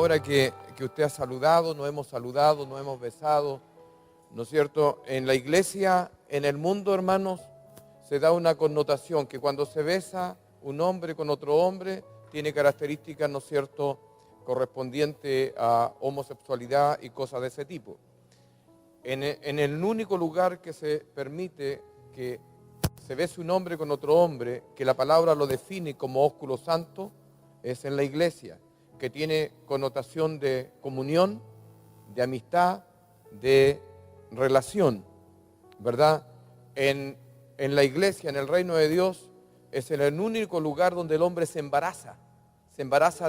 ahora que usted ha saludado, nos hemos besado, ¿no es cierto? En la iglesia, en el mundo, hermanos, se da una connotación que cuando se besa un hombre con otro hombre, tiene características, ¿no es cierto?, correspondientes a homosexualidad y cosas de ese tipo. En el único lugar que se permite que se bese un hombre con otro hombre, que la palabra lo define como ósculo santo, es en la iglesia, que tiene connotación de comunión, de amistad, de relación, ¿verdad? En la iglesia, en el reino de Dios, es el único lugar donde el hombre se embaraza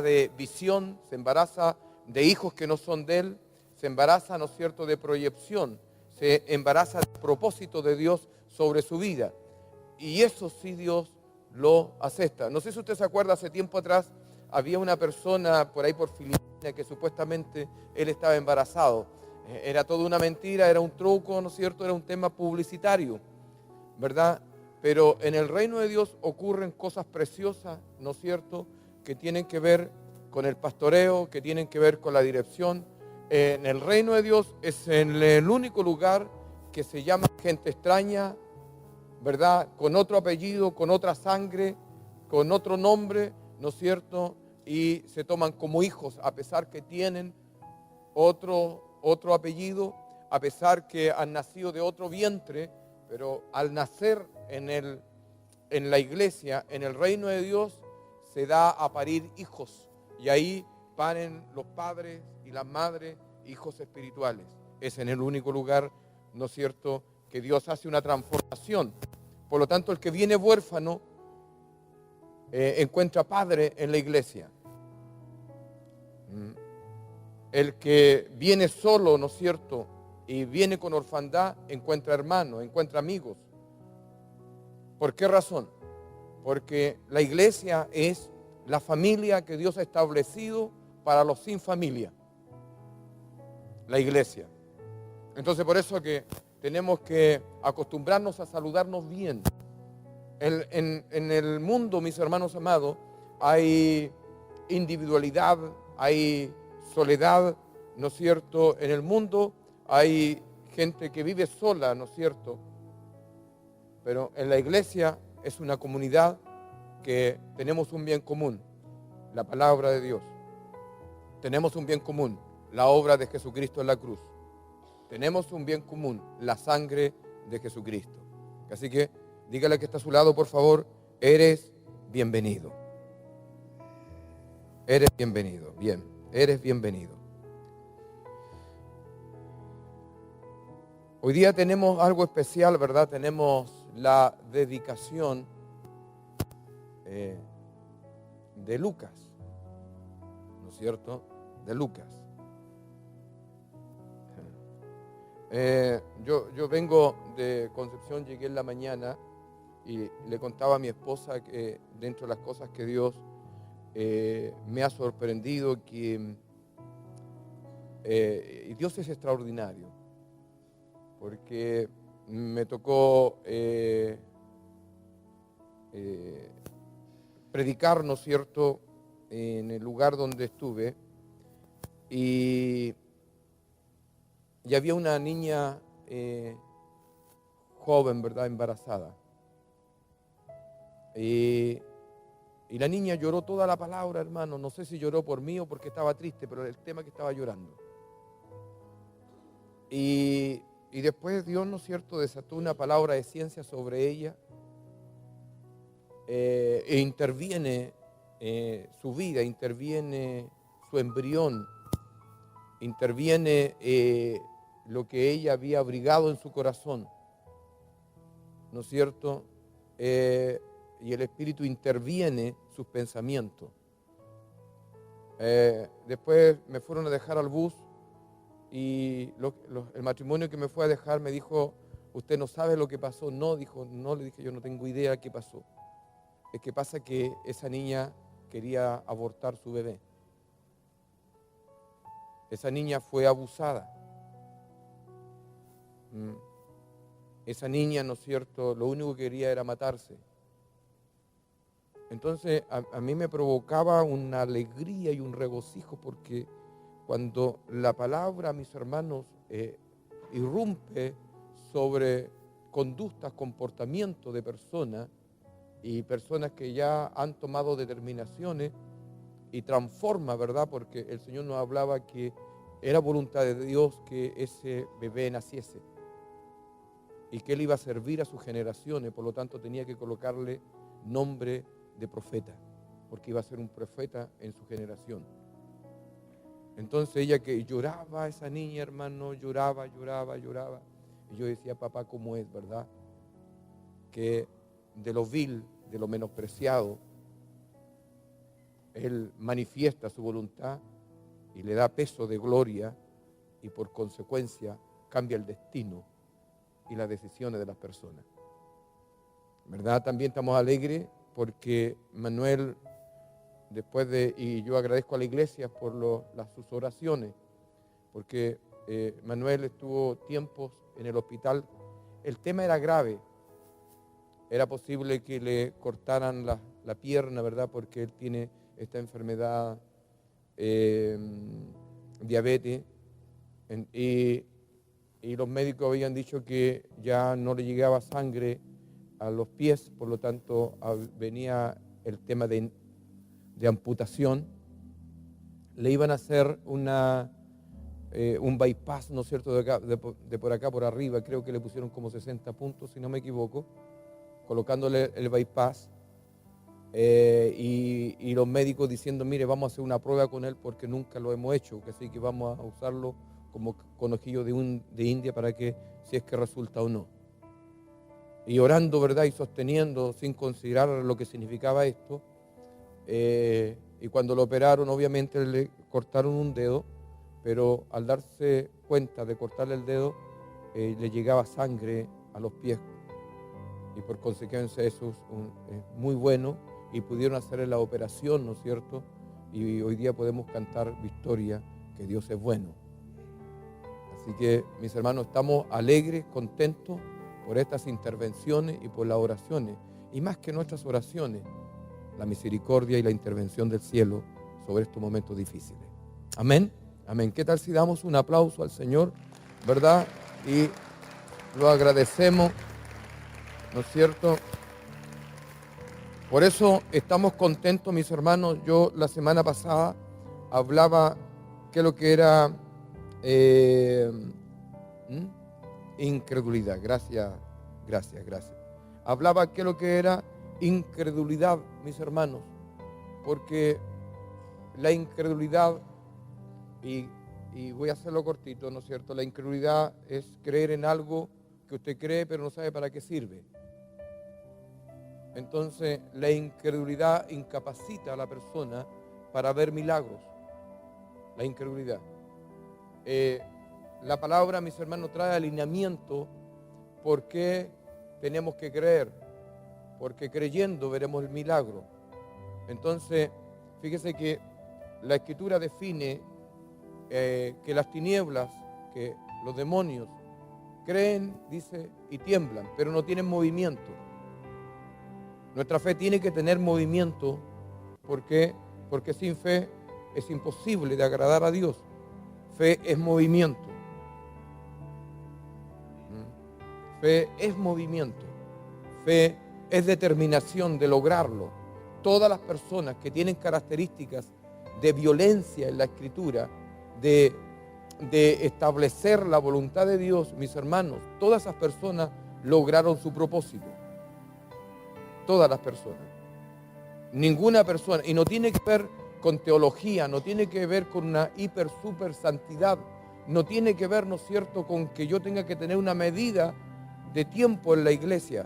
de visión, se embaraza de hijos que no son de él, se embaraza, ¿no es cierto?, de proyección, se embaraza del propósito de Dios sobre su vida. Y eso sí Dios lo acepta. No sé si usted se acuerda, hace tiempo atrás había una persona por ahí por Filipinas que supuestamente él estaba embarazado. Era toda una mentira, era un truco, ¿no es cierto?, era un tema publicitario, ¿verdad? Pero en el reino de Dios ocurren cosas preciosas, ¿no es cierto?, que tienen que ver con el pastoreo, que tienen que ver con la dirección. En el reino de Dios es en el único lugar que se llama gente extraña, ¿verdad?, con otro apellido, con otra sangre, con otro nombre, ¿no es cierto?, y se toman como hijos, a pesar que tienen otro apellido, a pesar que han nacido de otro vientre, pero al nacer en la iglesia, en el reino de Dios, se da a parir hijos, y ahí paren los padres y las madres, hijos espirituales. Es en el único lugar, ¿no es cierto?, que Dios hace una transformación. Por lo tanto, el que viene huérfano encuentra padre en la iglesia. El que viene solo, ¿no es cierto?, y viene con orfandad, encuentra hermanos, encuentra amigos. ¿Por qué razón? Porque la iglesia es la familia que Dios ha establecido para los sin familia. La iglesia. Entonces, por eso que tenemos que acostumbrarnos a saludarnos bien. En el mundo, mis hermanos amados, hay individualidad, hay soledad, ¿no es cierto? En el mundo hay gente que vive sola, ¿no es cierto? Pero en la iglesia es una comunidad que tenemos un bien común, la palabra de Dios. Tenemos un bien común, la obra de Jesucristo en la cruz. Tenemos un bien común, la sangre de Jesucristo. Así que dígale que está a su lado, por favor, eres bienvenido. Eres bienvenido, bien, eres bienvenido. Hoy día tenemos algo especial, ¿verdad? Tenemos la dedicación de Lucas, ¿no es cierto? De Lucas. Yo vengo de Concepción, llegué en la mañana y le contaba a mi esposa que dentro de las cosas que Dios me ha sorprendido, que Dios es extraordinario, porque me tocó predicar, ¿no es cierto?, en el lugar donde estuve, y había una niña joven, ¿verdad?, embarazada. Y la niña lloró toda la palabra, hermano. No sé si lloró por mí o porque estaba triste, pero el tema que estaba llorando. Y después Dios, ¿no es cierto?, desató una palabra de ciencia sobre ella e interviene su vida, interviene su embrión, interviene lo que ella había abrigado en su corazón, ¿no es cierto?, y el Espíritu interviene sus pensamientos. Después me fueron a dejar al bus y el matrimonio que me fue a dejar me dijo, ¿usted no sabe lo que pasó? No, dijo, no, le dije, yo no tengo idea qué pasó. Es que pasa que esa niña quería abortar su bebé. Esa niña fue abusada. Esa niña, ¿no es cierto?, lo único que quería era matarse. Entonces a mí me provocaba una alegría y un regocijo porque cuando la palabra, mis hermanos, irrumpe sobre conductas, comportamientos de personas y personas que ya han tomado determinaciones y transforma, ¿verdad? Porque el Señor nos hablaba que era voluntad de Dios que ese bebé naciese y que él iba a servir a sus generaciones, por lo tanto tenía que colocarle nombre de profeta, porque iba a ser un profeta en su generación. Entonces ella que lloraba, esa niña, hermano, lloraba. Y yo decía, papá, ¿cómo es, verdad? Que de lo vil, de lo menospreciado, Él manifiesta su voluntad y le da peso de gloria y por consecuencia cambia el destino y las decisiones de las personas. ¿Verdad? También estamos alegres porque Manuel, y yo agradezco a la iglesia por sus oraciones, porque Manuel estuvo tiempos en el hospital. El tema era grave, era posible que le cortaran la pierna, ¿verdad? Porque él tiene esta enfermedad, diabetes, y los médicos habían dicho que ya no le llegaba sangre a los pies, por lo tanto venía el tema de amputación. Le iban a hacer un bypass, ¿no es cierto?, de por acá por arriba, creo que le pusieron como 60 puntos, si no me equivoco, colocándole el bypass, y los médicos diciendo, mire, vamos a hacer una prueba con él porque nunca lo hemos hecho, así que vamos a usarlo como conejillo de India para que, si es que resulta o no. Y orando, ¿verdad?, y sosteniendo sin considerar lo que significaba esto, y cuando lo operaron, obviamente le cortaron un dedo, pero al darse cuenta de cortarle el dedo, le llegaba sangre a los pies, y por consecuencia eso es muy bueno, y pudieron hacerle la operación, ¿no es cierto? Y hoy día podemos cantar victoria, que Dios es bueno. Así que, mis hermanos, estamos alegres, contentos por estas intervenciones y por las oraciones, y más que nuestras oraciones, la misericordia y la intervención del cielo sobre estos momentos difíciles. Amén, amén. ¿Qué tal si damos un aplauso al Señor, verdad? Y lo agradecemos, ¿no es cierto? Por eso estamos contentos, mis hermanos. Yo la semana pasada hablaba que lo que era incredulidad. Gracias. Hablaba que lo que era incredulidad, mis hermanos, porque la incredulidad, y voy a hacerlo cortito, ¿no es cierto? La incredulidad es creer en algo que usted cree pero no sabe para qué sirve. Entonces, la incredulidad incapacita a la persona para ver milagros. La incredulidad. La palabra, mis hermanos, trae alineamiento. ¿Por qué tenemos que creer? Porque creyendo veremos el milagro. Entonces, fíjese que la Escritura define que las tinieblas, que los demonios creen, dice, y tiemblan, pero no tienen movimiento. Nuestra fe tiene que tener movimiento. ¿Por qué? Porque sin fe es imposible de agradar a Dios. Fe es movimiento. Fe es movimiento. Fe es determinación de lograrlo. Todas las personas que tienen características de violencia en la Escritura, de establecer la voluntad de Dios, mis hermanos, todas esas personas lograron su propósito. Todas las personas. Ninguna persona, y no tiene que ver con teología, no tiene que ver con una super santidad, no tiene que ver, ¿no es cierto?, con que yo tenga que tener una medida de tiempo en la iglesia,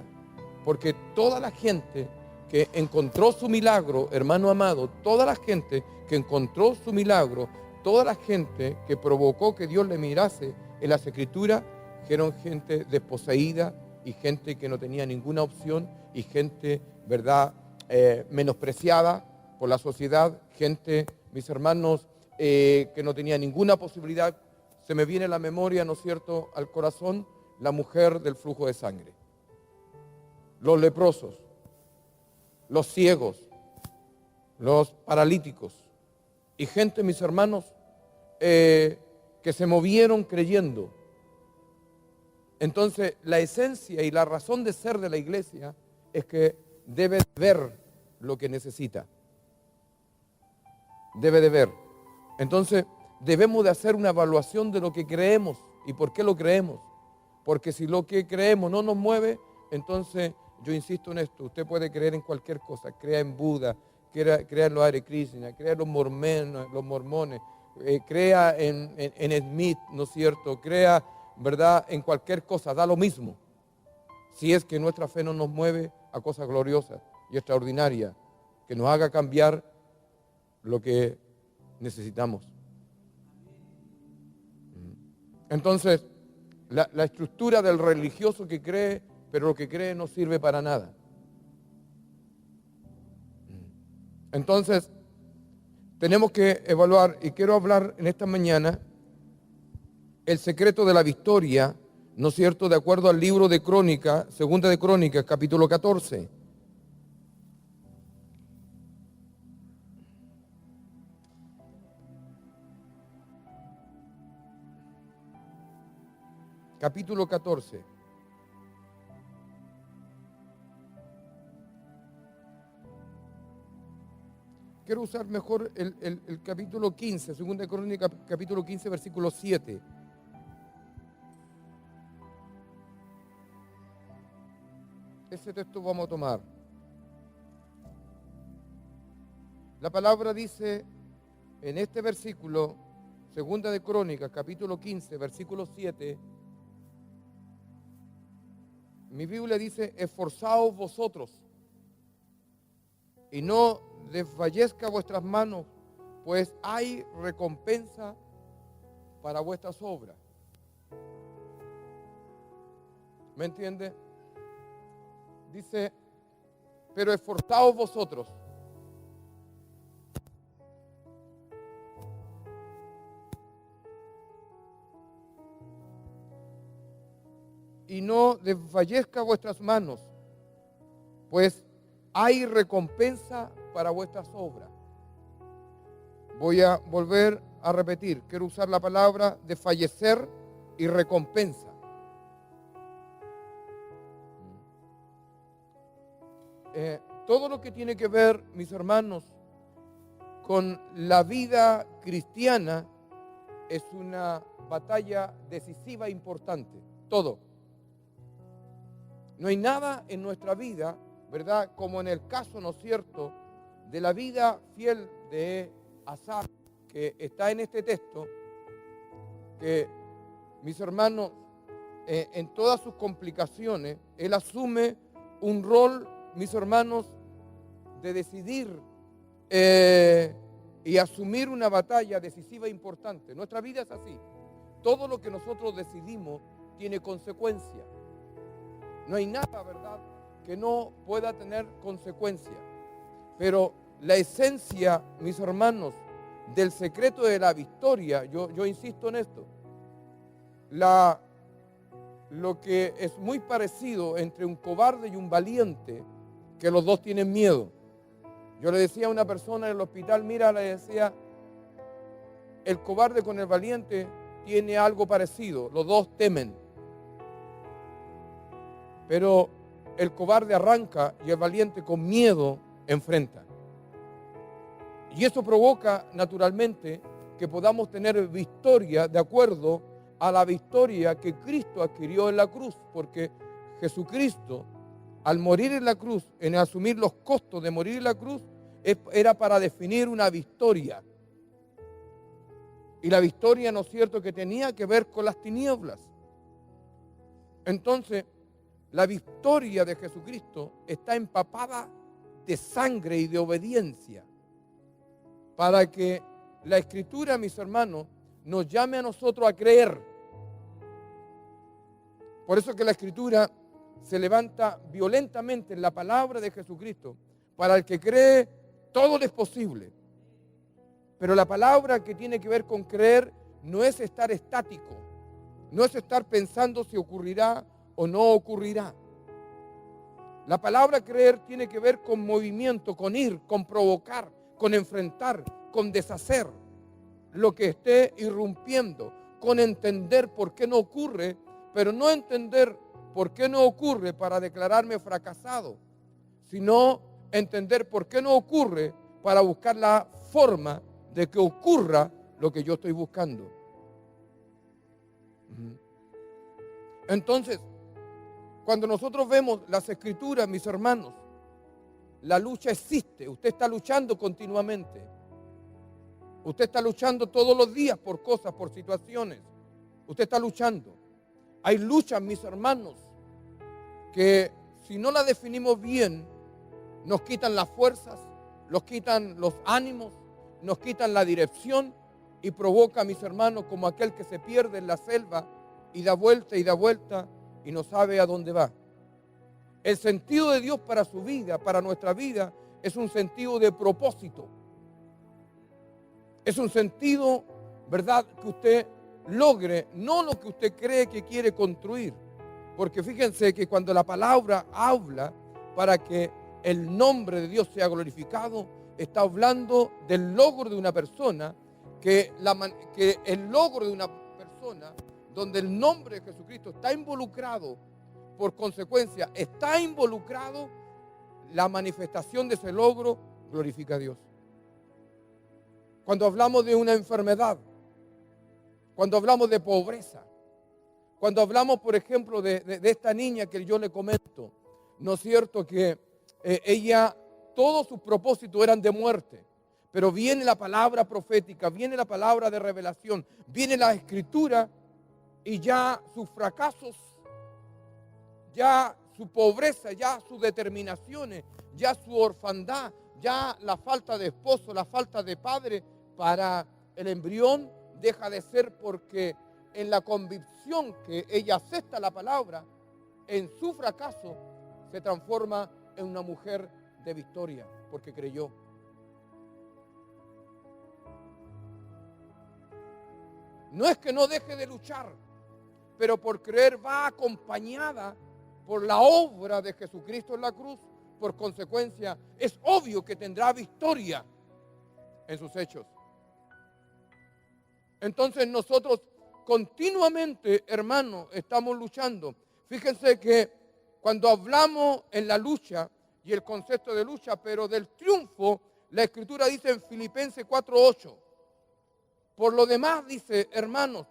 porque toda la gente que encontró su milagro, hermano amado, toda la gente que encontró su milagro, toda la gente que provocó que Dios le mirase en las Escrituras, eran gente desposeída y gente que no tenía ninguna opción y gente, ¿verdad?, menospreciada por la sociedad, gente, mis hermanos, que no tenía ninguna posibilidad. Se me viene a la memoria, ¿no es cierto?, al corazón, la mujer del flujo de sangre, los leprosos, los ciegos, los paralíticos y gente, mis hermanos, que se movieron creyendo. Entonces, la esencia y la razón de ser de la iglesia es que debe ver lo que necesita. Debe de ver. Entonces, debemos de hacer una evaluación de lo que creemos y por qué lo creemos. Porque si lo que creemos no nos mueve, entonces yo insisto en esto, usted puede creer en cualquier cosa, crea en Buda, crea en los Hare Krishna, crea en los mormones, crea en Smith, ¿no es cierto? Crea, ¿verdad?, en cualquier cosa, da lo mismo. Si es que nuestra fe no nos mueve a cosas gloriosas y extraordinarias, que nos haga cambiar lo que necesitamos. Entonces, la estructura del religioso que cree, pero lo que cree no sirve para nada. Entonces, tenemos que evaluar, y quiero hablar en esta mañana, el secreto de la victoria, ¿no es cierto?, de acuerdo al libro de Crónicas, Segunda de Crónicas, capítulo 14. Capítulo 14. Quiero usar mejor el capítulo 15, Segunda de Crónicas, capítulo 15, versículo 7. Ese texto vamos a tomar. La palabra dice en este versículo, Segunda de Crónicas, capítulo 15, versículo 7, mi Biblia dice, esforzaos vosotros y no desfallezca vuestras manos, pues hay recompensa para vuestras obras. ¿Me entiende? Dice, pero esforzaos vosotros. Y no desfallezca vuestras manos, pues hay recompensa para vuestras obras. Voy a volver a repetir, quiero usar la palabra desfallecer y recompensa. Todo lo que tiene que ver, mis hermanos, con la vida cristiana es una batalla decisiva e importante. Todo. No hay nada en nuestra vida, ¿verdad?, como en el caso, ¿no es cierto?, de la vida fiel de Asaf, que está en este texto, que, mis hermanos, en todas sus complicaciones, él asume un rol, mis hermanos, de decidir y asumir una batalla decisiva e importante. Nuestra vida es así. Todo lo que nosotros decidimos tiene consecuencias. No hay nada, ¿verdad?, que no pueda tener consecuencias. Pero la esencia, mis hermanos, del secreto de la victoria, yo insisto en esto, lo que es muy parecido entre un cobarde y un valiente, que los dos tienen miedo. Yo le decía a una persona en el hospital, mira, le decía, el cobarde con el valiente tiene algo parecido, los dos temen. Pero el cobarde arranca y el valiente con miedo enfrenta. Y eso provoca naturalmente que podamos tener victoria de acuerdo a la victoria que Cristo adquirió en la cruz, porque Jesucristo, al morir en la cruz, en asumir los costos de morir en la cruz, era para definir una victoria. Y la victoria, ¿no es cierto?, que tenía que ver con las tinieblas. Entonces, la victoria de Jesucristo está empapada de sangre y de obediencia, para que la Escritura, mis hermanos, nos llame a nosotros a creer. Por eso que la Escritura se levanta violentamente en la palabra de Jesucristo. Para el que cree, todo es posible. Pero la palabra que tiene que ver con creer no es estar estático, no es estar pensando si ocurrirá o no ocurrirá. La palabra creer tiene que ver con movimiento, con ir, con provocar, con enfrentar, con deshacer. lo que esté irrumpiendo, con entender por qué no ocurre, pero no entender por qué no ocurre para declararme fracasado, sino entender por qué no ocurre para buscar la forma de que ocurra lo que yo estoy buscando. Entonces, cuando nosotros vemos las Escrituras, mis hermanos, la lucha existe. Usted está luchando continuamente. Usted está luchando todos los días por cosas, por situaciones. Usted está luchando. Hay luchas, mis hermanos, que si no las definimos bien, nos quitan las fuerzas, nos quitan los ánimos, nos quitan la dirección y provoca, mis hermanos, como aquel que se pierde en la selva y da vuelta y no sabe a dónde va. El sentido de Dios para su vida, para nuestra vida, es un sentido de propósito. Es un sentido, ¿verdad?, que usted logre, no lo que usted cree que quiere construir. Porque fíjense que cuando la palabra habla para que el nombre de Dios sea glorificado, está hablando del logro de una persona, que el logro de una persona donde el nombre de Jesucristo está involucrado, por consecuencia está involucrado, la manifestación de ese logro glorifica a Dios. Cuando hablamos de una enfermedad, cuando hablamos de pobreza, cuando hablamos, por ejemplo, de esta niña que yo le comento, ¿no es cierto? Que ella, todos sus propósitos eran de muerte, pero viene la palabra profética, viene la palabra de revelación, viene la escritura y ya sus fracasos, ya su pobreza, ya sus determinaciones, ya su orfandad, ya la falta de esposo, la falta de padre para el embrión deja de ser, porque en la convicción que ella acepta la palabra, en su fracaso se transforma en una mujer de victoria, porque creyó. No es que no deje de luchar, pero por creer va acompañada por la obra de Jesucristo en la cruz. Por consecuencia, es obvio que tendrá victoria en sus hechos. Entonces nosotros continuamente, hermanos, estamos luchando. Fíjense que cuando hablamos en la lucha y el concepto de lucha, pero del triunfo, la Escritura dice en Filipenses 4:8. Por lo demás dice, hermanos,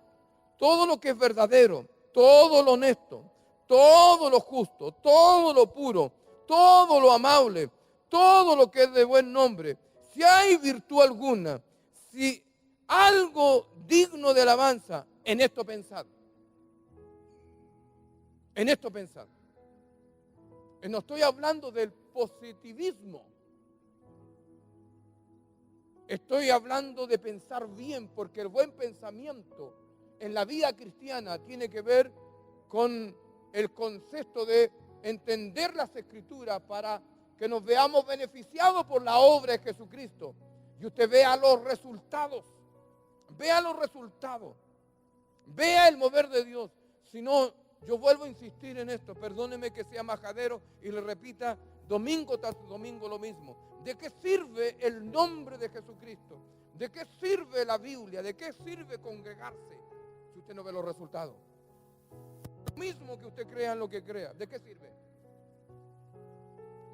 todo lo que es verdadero, todo lo honesto, todo lo justo, todo lo puro, todo lo amable, todo lo que es de buen nombre, si hay virtud alguna, si algo digno de alabanza, en esto pensad. En esto pensad. No estoy hablando del positivismo. Estoy hablando de pensar bien, porque el buen pensamiento en la vida cristiana tiene que ver con el concepto de entender las Escrituras para que nos veamos beneficiados por la obra de Jesucristo. Y usted vea los resultados. Vea los resultados. Vea el mover de Dios. Si no, yo vuelvo a insistir en esto. Perdóneme que sea majadero y le repita domingo tras domingo lo mismo. ¿De qué sirve el nombre de Jesucristo? ¿De qué sirve la Biblia? ¿De qué sirve congregarse si usted no ve los resultados? Lo mismo que usted crea en lo que crea. ¿De qué sirve?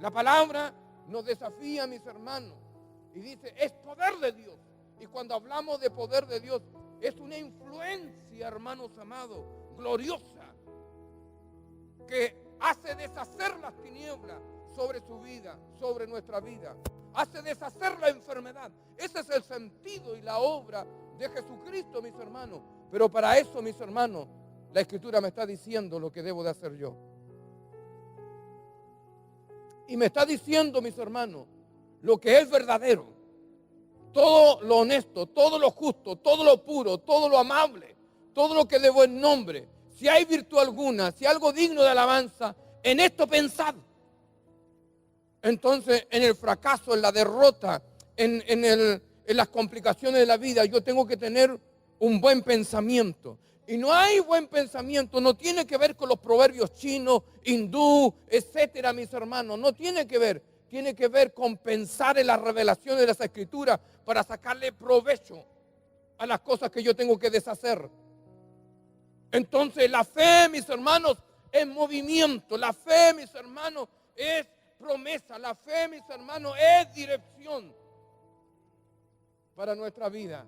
La palabra nos desafía, mis hermanos, y dice, es poder de Dios. Y cuando hablamos de poder de Dios, es una influencia, hermanos amados, gloriosa, que hace deshacer las tinieblas sobre su vida, sobre nuestra vida. Hace deshacer la enfermedad. Ese es el sentido y la obra de Jesucristo, mis hermanos. Pero para eso, mis hermanos, la Escritura me está diciendo lo que debo de hacer yo. Y me está diciendo, mis hermanos, lo que es verdadero. Todo lo honesto, todo lo justo, todo lo puro, todo lo amable, todo lo que es de buen nombre. Si hay virtud alguna, si algo digno de alabanza, en esto pensad. Entonces, en el fracaso, en la derrota, en las complicaciones de la vida, yo tengo que tener un buen pensamiento. Y no hay buen pensamiento, no tiene que ver con los proverbios chinos, hindú, etcétera, mis hermanos. No tiene que ver. Tiene que ver con pensar en las revelaciones de las Escrituras para sacarle provecho a las cosas que yo tengo que deshacer. Entonces la fe, mis hermanos, es movimiento. La fe, mis hermanos, es promesa. La fe, mis hermanos, es dirección para nuestra vida.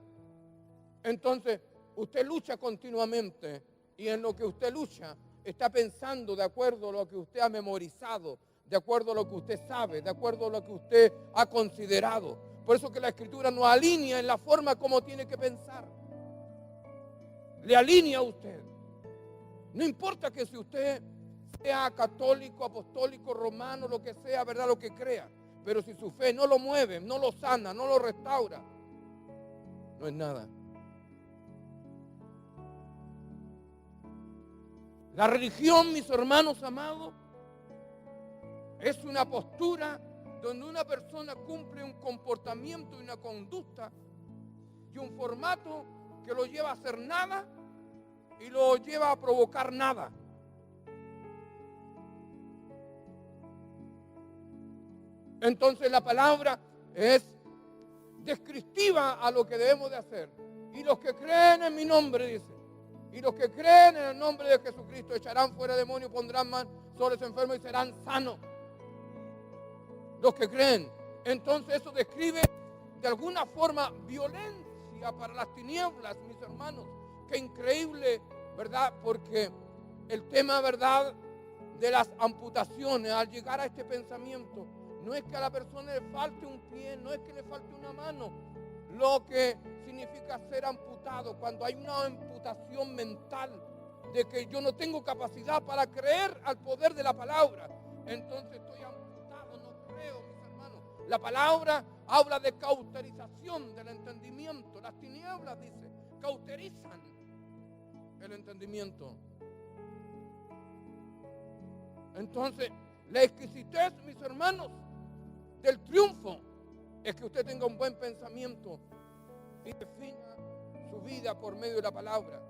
Entonces, usted lucha continuamente y en lo que usted lucha está pensando de acuerdo a lo que usted ha memorizado, de acuerdo a lo que usted sabe, de acuerdo a lo que usted ha considerado. Por eso que la Escritura nos alinea en la forma como tiene que pensar. Le alinea a usted. No importa que si usted sea católico, apostólico, romano, lo que sea, ¿verdad? Lo que crea. Pero si su fe no lo mueve, no lo sana, no lo restaura, no es nada. La religión, mis hermanos amados, es una postura donde una persona cumple un comportamiento y una conducta y un formato que lo lleva a hacer nada y lo lleva a provocar nada. Entonces la palabra es descriptiva a lo que debemos de hacer. Y los que creen en mi nombre, dice, y los que creen en el nombre de Jesucristo echarán fuera demonios, pondrán manos sobre los enfermos y serán sanos. Los que creen. Entonces eso describe de alguna forma violencia para las tinieblas, mis hermanos. Qué increíble, ¿verdad? Porque el tema, ¿verdad?, de las amputaciones, al llegar a este pensamiento, no es que a la persona le falte un pie, no es que le falte una mano. Lo que significa ser amputado, cuando hay una amputación mental de que yo no tengo capacidad para creer al poder de la palabra, entonces estoy amputado, no creo, mis hermanos. La palabra habla de cauterización del entendimiento. Las tinieblas, dice, cauterizan el entendimiento. Entonces, la exquisitez, mis hermanos, del triunfo es que usted tenga un buen pensamiento y defina su vida por medio de la palabra.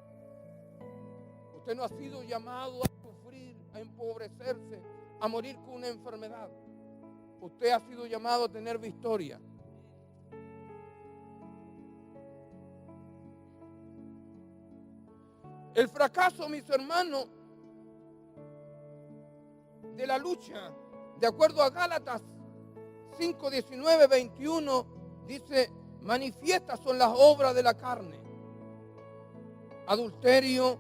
Usted no ha sido llamado a sufrir, a empobrecerse, a morir con una enfermedad. Usted ha sido llamado a tener victoria. El fracaso, mis hermanos, de la lucha, de acuerdo a Gálatas 5, 19, 21, dice, manifiestas son las obras de la carne: adulterio,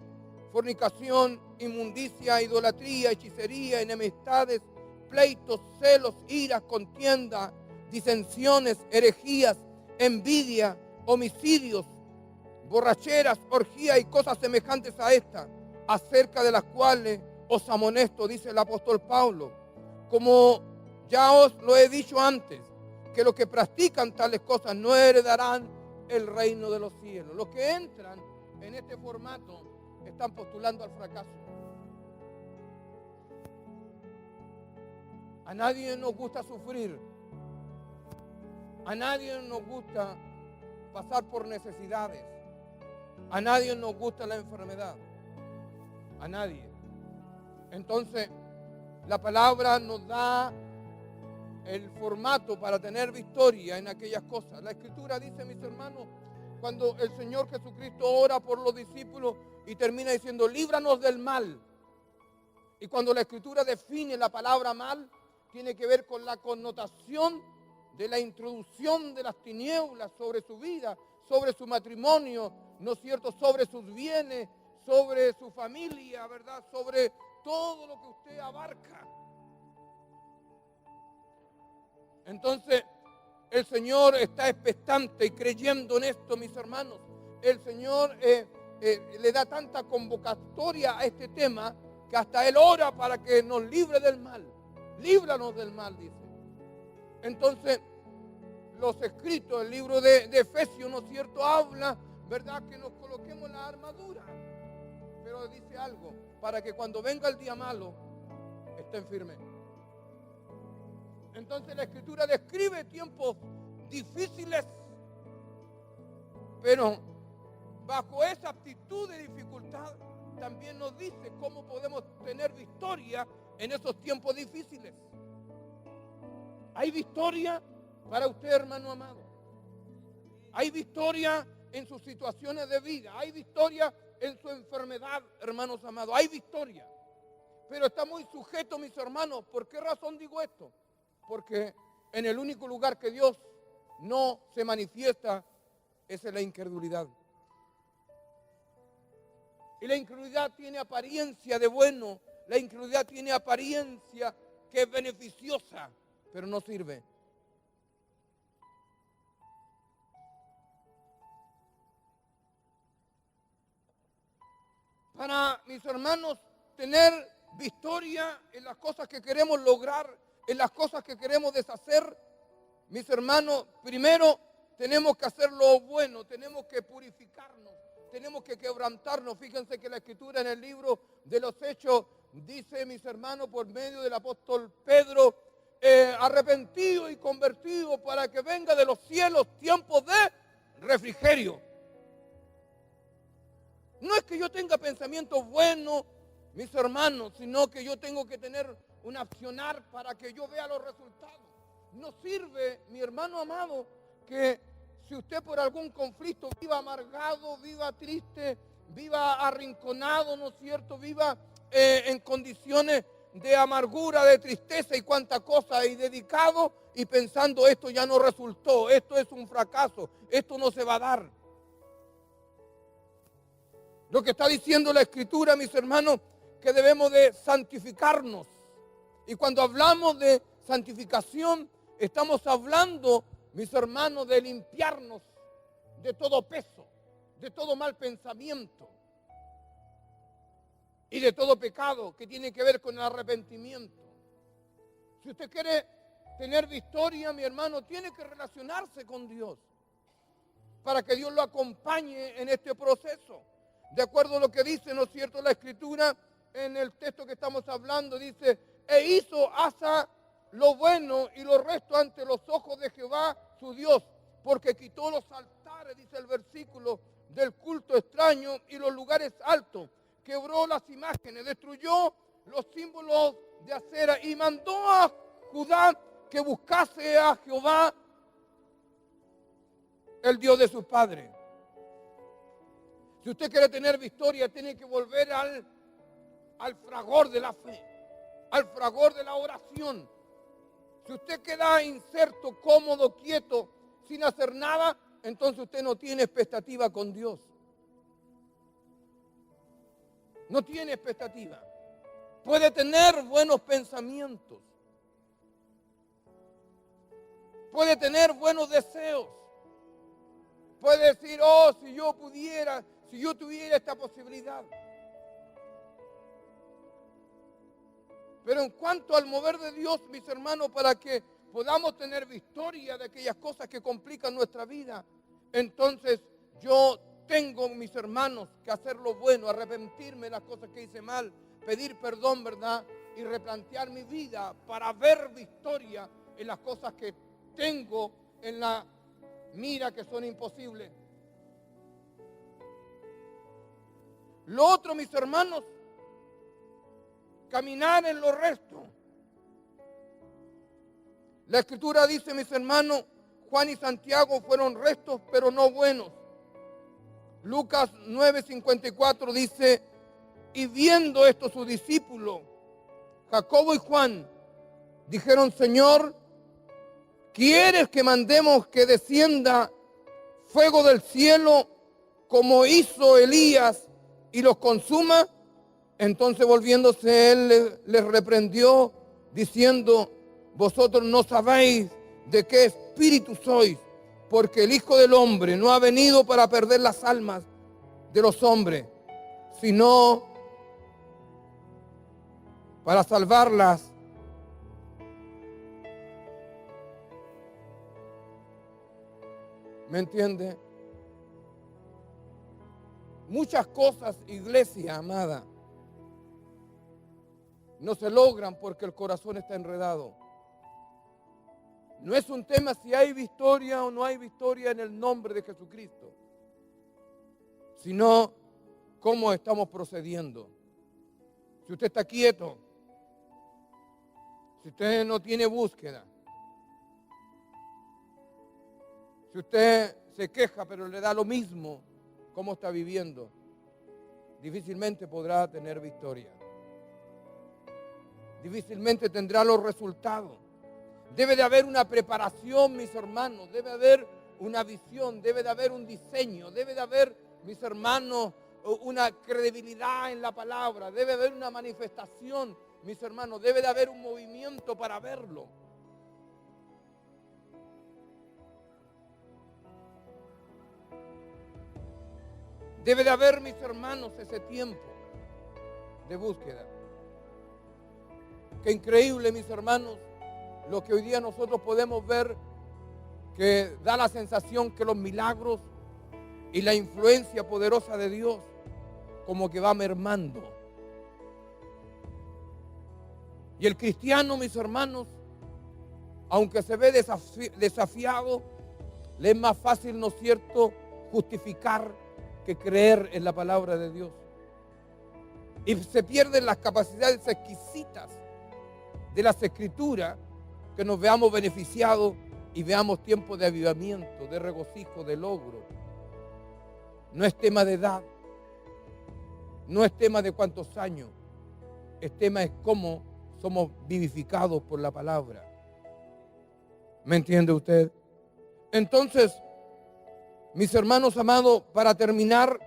fornicación, inmundicia, idolatría, hechicería, enemistades, pleitos, celos, iras, contienda, disensiones, herejías, envidia, homicidios, borracheras, orgías y cosas semejantes a estas, acerca de las cuales os amonesto, dice el apóstol Pablo, como ya os lo he dicho antes, que los que practican tales cosas no heredarán el reino de los cielos. Los que entran en este formato están postulando al fracaso. A nadie nos gusta sufrir. A nadie nos gusta pasar por necesidades. A nadie nos gusta la enfermedad. A nadie. Entonces, la palabra nos da el formato para tener victoria en aquellas cosas. La Escritura dice, mis hermanos, cuando el Señor Jesucristo ora por los discípulos y termina diciendo, líbranos del mal. Y cuando la Escritura define la palabra mal, tiene que ver con la connotación de la introducción de las tinieblas sobre su vida, sobre su matrimonio, ¿no es cierto?, sobre sus bienes, sobre su familia, ¿verdad?, sobre todo lo que usted abarca. Entonces, el Señor está expectante y creyendo en esto, mis hermanos. El Señor le da tanta convocatoria a este tema que hasta Él ora para que nos libre del mal. Líbranos del mal, dice. Entonces, los escritos, el libro de Efesios, ¿no es cierto?, habla, ¿verdad?, que nos coloquemos la armadura. Pero dice algo, para que cuando venga el día malo, estén firmes. Entonces la Escritura describe tiempos difíciles, pero bajo esa actitud de dificultad también nos dice cómo podemos tener victoria en esos tiempos difíciles. Hay victoria para usted, hermano amado. Hay victoria en sus situaciones de vida, hay victoria en su enfermedad, hermanos amados, hay victoria. Pero está muy sujeto, mis hermanos. ¿Por qué razón digo esto? Porque en el único lugar que Dios no se manifiesta es en la incredulidad. Y la incredulidad tiene apariencia de bueno, la incredulidad tiene apariencia que es beneficiosa, pero no sirve. Para mis hermanos, tener victoria en las cosas que queremos lograr, en las cosas que queremos deshacer, mis hermanos, primero tenemos que hacer lo bueno, tenemos que purificarnos, tenemos que quebrantarnos. Fíjense que la Escritura en el libro de los Hechos dice, mis hermanos, por medio del apóstol Pedro, arrepentido y convertido para que venga de los cielos tiempos de refrigerio. No es que yo tenga pensamientos buenos, mis hermanos, sino que yo tengo que tener un accionar para que yo vea los resultados. No sirve, mi hermano amado, que si usted por algún conflicto viva amargado, viva triste, viva arrinconado, ¿no es cierto? Viva en condiciones de amargura, de tristeza y cuánta cosa, y dedicado y pensando esto ya no resultó, esto es un fracaso, esto no se va a dar. Lo que está diciendo la Escritura, mis hermanos, que debemos de santificarnos. Y cuando hablamos de santificación, estamos hablando, mis hermanos, de limpiarnos de todo peso, de todo mal pensamiento y de todo pecado que tiene que ver con el arrepentimiento. Si usted quiere tener victoria, mi hermano, tiene que relacionarse con Dios para que Dios lo acompañe en este proceso. De acuerdo a lo que dice, ¿no es cierto?, la Escritura en el texto que estamos hablando, dice, e hizo Asa lo bueno y lo recto ante los ojos de Jehová su Dios, porque quitó los altares, dice el versículo, del culto extraño y los lugares altos, quebró las imágenes, destruyó los símbolos de acera y mandó a Judá que buscase a Jehová, el Dios de sus padres. Si usted quiere tener victoria, tiene que volver al fragor de la fe, al fragor de la oración. Si usted queda inserto, cómodo, quieto, sin hacer nada, entonces usted no tiene expectativa con Dios. No tiene expectativa. Puede tener buenos pensamientos. Puede tener buenos deseos. Puede decir, oh, si yo pudiera, si yo tuviera esta posibilidad. Pero en cuanto al mover de Dios, mis hermanos, para que podamos tener victoria de aquellas cosas que complican nuestra vida, entonces yo tengo, mis hermanos, que hacer lo bueno, arrepentirme de las cosas que hice mal, pedir perdón, ¿verdad? Y replantear mi vida para ver victoria en las cosas que tengo en la mira que son imposibles. Lo otro, mis hermanos, caminar en lo recto. La Escritura dice, mis hermanos, Juan y Santiago fueron rectos, pero no buenos. Lucas 9:54 dice, y viendo esto sus discípulos, Jacobo y Juan, dijeron, Señor, ¿quieres que mandemos que descienda fuego del cielo como hizo Elías y los consuma? Entonces volviéndose él les reprendió diciendo, vosotros no sabéis de qué espíritu sois, porque el Hijo del Hombre no ha venido para perder las almas de los hombres, sino para salvarlas. ¿Me entiende? Muchas cosas, iglesia amada, no se logran porque el corazón está enredado. No es un tema si hay victoria o no hay victoria en el nombre de Jesucristo, sino cómo estamos procediendo. Si usted está quieto, si usted no tiene búsqueda, si usted se queja, pero le da lo mismo cómo está viviendo, difícilmente podrá tener victoria. Difícilmente tendrá los resultados. Debe de haber una preparación, mis hermanos. Debe haber una visión, debe de haber un diseño, debe de haber, mis hermanos, una credibilidad en la palabra. Debe de haber una manifestación, mis hermanos. Debe de haber un movimiento para verlo. Debe de haber, mis hermanos, ese tiempo de búsqueda. Qué increíble, mis hermanos, lo que hoy día nosotros podemos ver, que da la sensación que los milagros y la influencia poderosa de Dios como que va mermando. Y el cristiano, mis hermanos, aunque se ve desafiado, le es más fácil, ¿no es cierto?, justificar que creer en la palabra de Dios. Y se pierden las capacidades exquisitas de las Escrituras, que nos veamos beneficiados y veamos tiempo de avivamiento, de regocijo, de logro. No es tema de edad, no es tema de cuántos años, el tema es cómo somos vivificados por la palabra. ¿Me entiende usted? Entonces, mis hermanos amados, para terminar,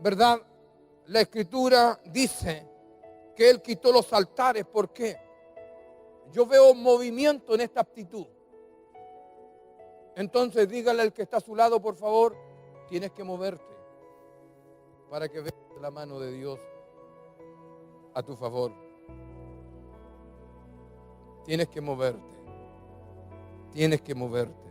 ¿verdad? La Escritura dice que Él quitó los altares. ¿Por qué? Yo veo movimiento en esta actitud. Entonces dígale al que está a su lado, por favor, tienes que moverte para que veas la mano de Dios a tu favor. Tienes que moverte. Tienes que moverte.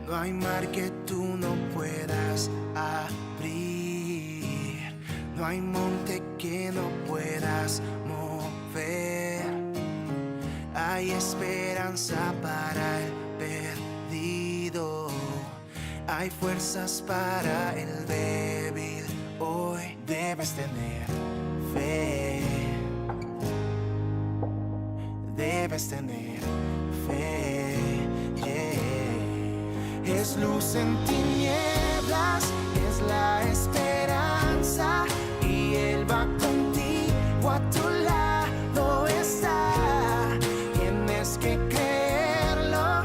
No hay mar que tú no puedas abrir, no hay monte que no puedas mover. Hay esperanza para el perdido, hay fuerzas para el débil. Hoy debes tener fe, debes tener fe. Es luz en tinieblas, es la esperanza, y Él va contigo, a tu lado está. Tienes que creerlo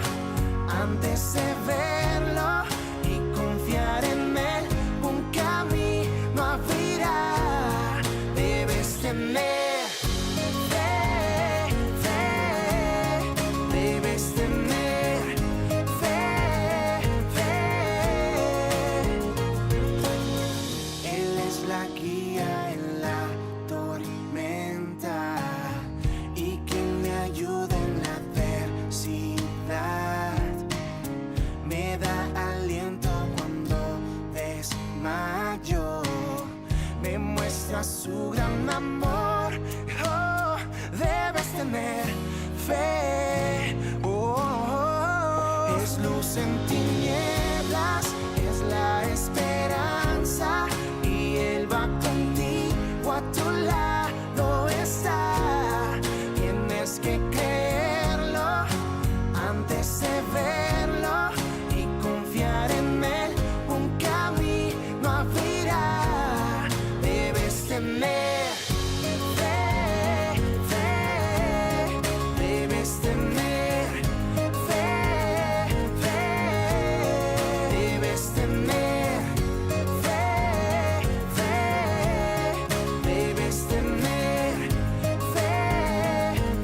antes de verlo y confiar en Él, un camino abrirá. Debes tener fe, fe, debes tener. Su gran amor, oh, debes tener fe, oh, oh, oh. Es luz en tinieblas, es la esperanza, y Él va contigo, a tu lado está. Tienes que creerlo antes de verlo y confiar en Él, un camino abrirá. Tener fe, fe, debes tener fe, fe, debes tener fe, fe, debes tener fe,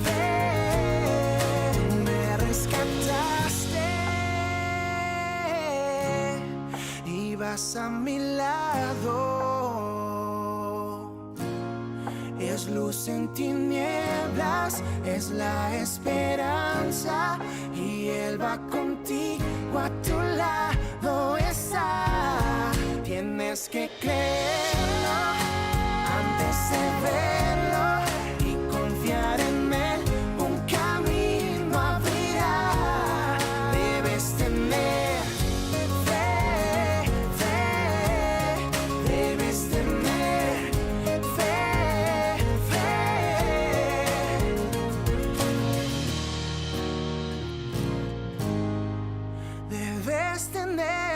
fe. Tú me rescataste y vas a mi lado. Es luz en tinieblas, es la esperanza, y Él va contigo, a tu lado está. Tienes que creerlo antes de verlo y confiar en Él, un camino abrirá. Debes tener fe, fe, debes tener. puedas tener.